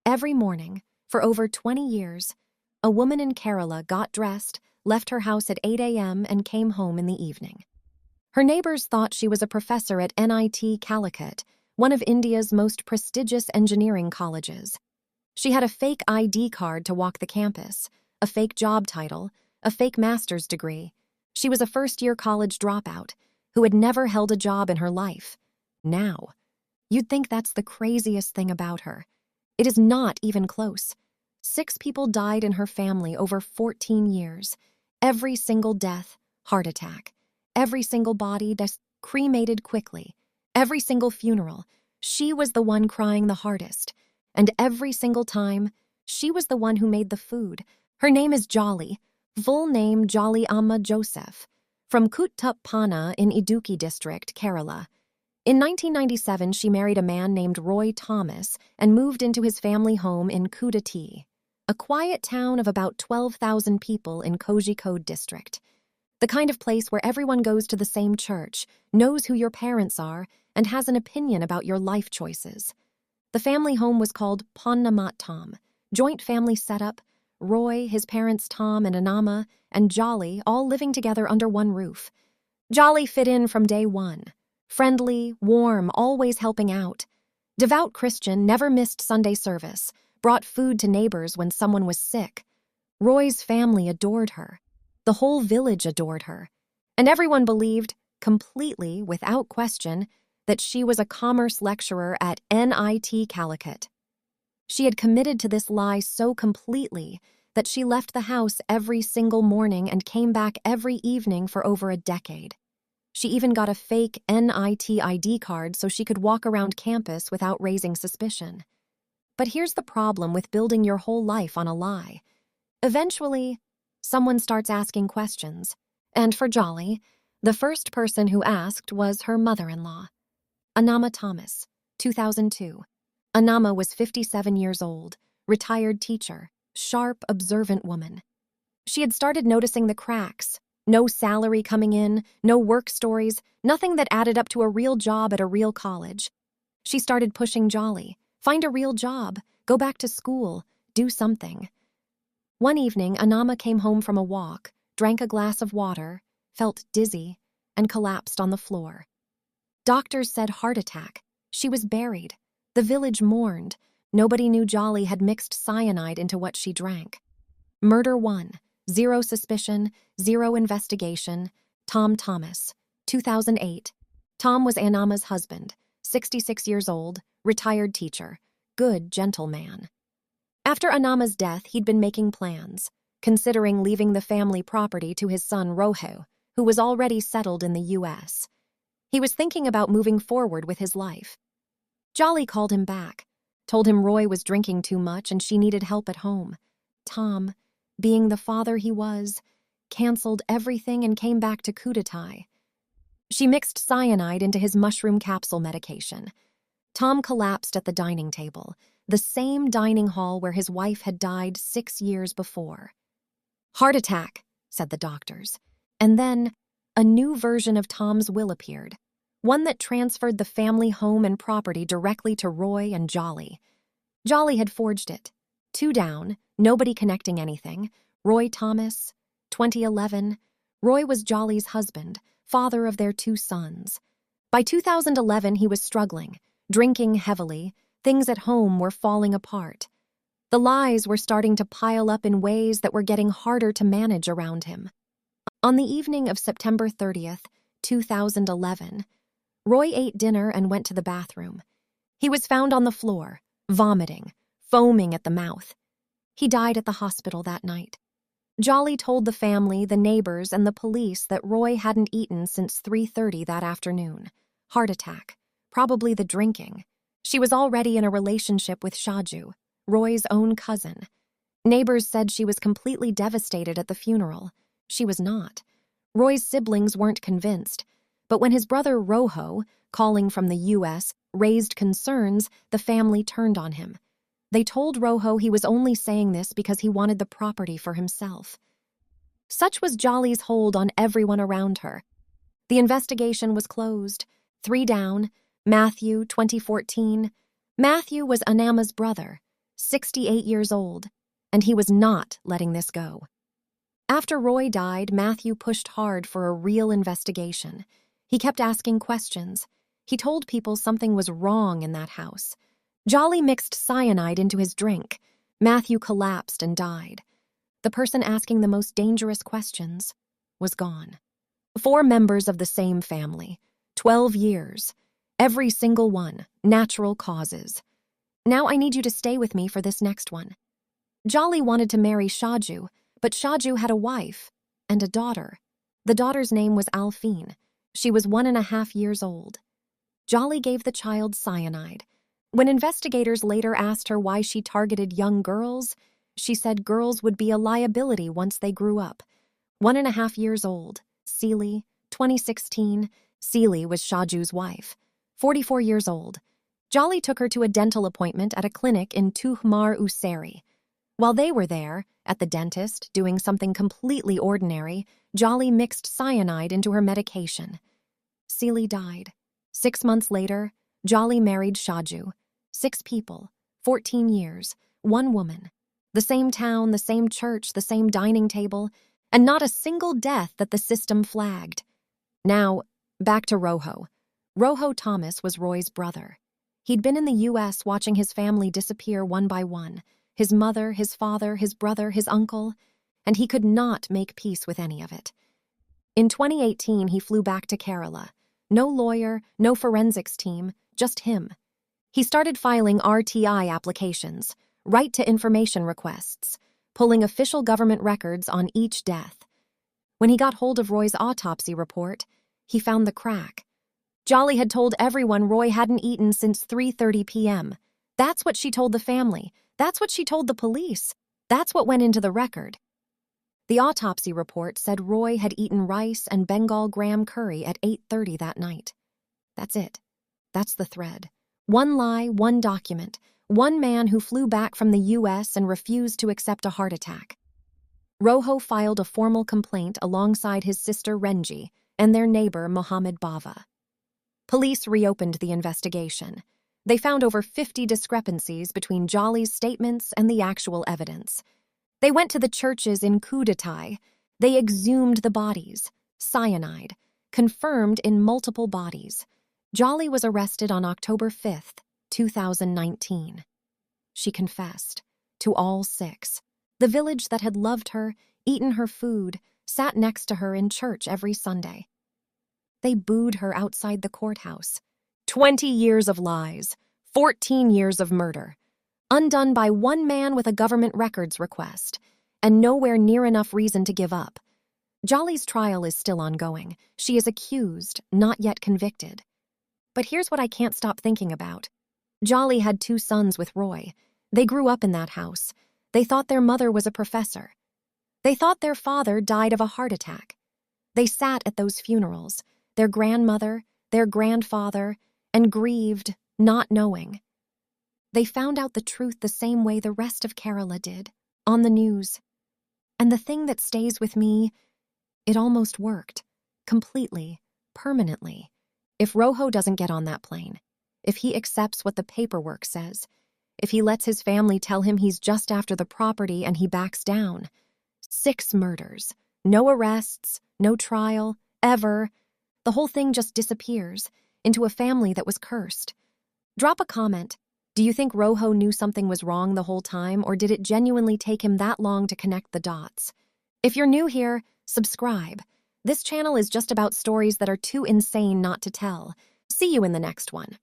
Every morning, for over 20 years, a woman in Kerala got dressed, left her house at 8 a.m. and came home in the evening. Her neighbors thought she was a professor at NIT Calicut, one of India's most prestigious engineering colleges. She had a fake ID card to walk the campus, a fake job title, a fake master's degree. She was a first-year college dropout who had never held a job in her life. Now, you'd think that's the craziest thing about her. It is not even close. 6 people died in her family over 14 years. Every single death, heart attack. Every single body cremated quickly. Every single funeral, she was the one crying the hardest. And every single time, she was the one who made the food. Her name is Jolly, full name Jolly Amma Joseph, from Koodathayi in Idukki district, Kerala. In 1997, she married a man named Roy Thomas and moved into his family home in Koodathayi, a quiet town of about 12,000 people in Kozhikode district. The kind of place where everyone goes to the same church, knows who your parents are, and has an opinion about your life choices. The family home was called Ponnamattam, joint family setup, Roy, his parents Tom and Anama, and Jolly all living together under one roof. Jolly fit in from day one. Friendly, warm, always helping out. Devout Christian, never missed Sunday service, brought food to neighbors when someone was sick. Roy's family adored her. The whole village adored her. And everyone believed, completely, without question, that she was a commerce lecturer at NIT Calicut. She had committed to this lie so completely that she left the house every single morning and came back every evening for over a decade. She even got a fake NIT ID card so she could walk around campus without raising suspicion. But here's the problem with building your whole life on a lie. Eventually, someone starts asking questions. And for Jolly, the first person who asked was her mother-in-law. Anama Thomas, 2002. Anama was 57 years old, retired teacher, sharp, observant woman. She had started noticing the cracks. No salary coming in, no work stories, nothing that added up to a real job at a real college. She started pushing Jolly. Find a real job, go back to school, do something. One evening, Anama came home from a walk, drank a glass of water, felt dizzy, and collapsed on the floor. Doctors said heart attack. She was buried. The village mourned. Nobody knew Jolly had mixed cyanide into what she drank. Murder 1. 0 suspicion, 0 investigation. Tom Thomas, 2008. Tom was Anama's husband, 66 years old, retired teacher, good, gentle man. After Anama's death, he'd been making plans, considering leaving the family property to his son Roho, who was already settled in the U.S. He was thinking about moving forward with his life. Jolly called him back, told him Roy was drinking too much and she needed help at home. Tom, being the father he was, canceled everything and came back to Koodathayi. She mixed cyanide into his mushroom capsule medication. Tom collapsed at the dining table, the same dining hall where his wife had died 6 years before. Heart attack, said the doctors. And then, a new version of Tom's will appeared, one that transferred the family home and property directly to Roy and Jolly. Jolly had forged it. 2 down, nobody connecting anything. Roy Thomas, 2011. Roy was Jolly's husband, father of their 2 sons. By 2011, he was struggling, drinking heavily. Things at home were falling apart. The lies were starting to pile up in ways that were getting harder to manage around him. On the evening of September 30th, 2011, Roy ate dinner and went to the bathroom. He was found on the floor, vomiting, foaming at the mouth. He died at the hospital that night. Jolly told the family, the neighbors, and the police that Roy hadn't eaten since 3:30 that afternoon. Heart attack, probably the drinking. She was already in a relationship with Shaju, Roy's own cousin. Neighbors said she was completely devastated at the funeral. She was not. Roy's siblings weren't convinced. But when his brother Roho, calling from the U.S., raised concerns, the family turned on him. They told Roho he was only saying this because he wanted the property for himself. Such was Jolly's hold on everyone around her. The investigation was closed. 3 down. Matthew, 2014. Matthew was Anama's brother, 68 years old, and he was not letting this go. After Roy died, Matthew pushed hard for a real investigation. He kept asking questions. He told people something was wrong in that house. Jolly mixed cyanide into his drink. Matthew collapsed and died. The person asking the most dangerous questions was gone. 4 members of the same family, 12 years, every single one, natural causes. Now I need you to stay with me for this next one. Jolly wanted to marry Shaju, but Shaju had a wife and a daughter. The daughter's name was Alphine. She was 1.5 years old. Jolly gave the child cyanide. When investigators later asked her why she targeted young girls, she said girls would be a liability once they grew up. 1.5 years old, Seely, 2016. Seely was Shaju's wife, 44 years old. Jolly took her to a dental appointment at a clinic in Tuhmar Useri. While they were there, at the dentist, doing something completely ordinary, Jolly mixed cyanide into her medication. Seely died. 6 months later, Jolly married Shaju. 6 people, 14 years, 1 woman. The same town, the same church, the same dining table, and not a single death that the system flagged. Now, back to Rojo. Rojo Thomas was Roy's brother. He'd been in the U.S. watching his family disappear one by one, his mother, his father, his brother, his uncle, and he could not make peace with any of it. In 2018, he flew back to Kerala. No lawyer, no forensics team, just him. He started filing RTI applications, right to information requests, pulling official government records on each death. When he got hold of Roy's autopsy report, he found the crack. Jolly had told everyone Roy hadn't eaten since 3:30 p.m. That's what she told the family. That's what she told the police. That's what went into the record. The autopsy report said Roy had eaten rice and Bengal graham curry at 8:30 that night. That's it. That's the thread. One lie, one document, one man who flew back from the U.S. and refused to accept a heart attack. Rojo filed a formal complaint alongside his sister Renji and their neighbor Mohammed Bava. Police reopened the investigation. They found over 50 discrepancies between Jolly's statements and the actual evidence. They went to the churches in Koodathayi. They exhumed the bodies. Cyanide, confirmed in multiple bodies. Jolly was arrested on October 5th, 2019. She confessed to all 6. The village that had loved her, eaten her food, sat next to her in church every Sunday. They booed her outside the courthouse. 20 years of lies, 14 years of murder, undone by one man with a government records request, and nowhere near enough reason to give up. Jolly's trial is still ongoing. She is accused, not yet convicted. But here's what I can't stop thinking about. Jolly had 2 sons with Roy. They grew up in that house. They thought their mother was a professor. They thought their father died of a heart attack. They sat at those funerals, their grandmother, their grandfather, and grieved, not knowing. They found out the truth the same way the rest of Kerala did, on the news. And the thing that stays with me, it almost worked. Completely, permanently. If Rojo doesn't get on that plane, if he accepts what the paperwork says, if he lets his family tell him he's just after the property and he backs down. 6 murders, no arrests, no trial, ever. The whole thing just disappears into a family that was cursed. Drop a comment. Do you think Rojo knew something was wrong the whole time, or did it genuinely take him that long to connect the dots? If you're new here, subscribe. This channel is just about stories that are too insane not to tell. See you in the next one.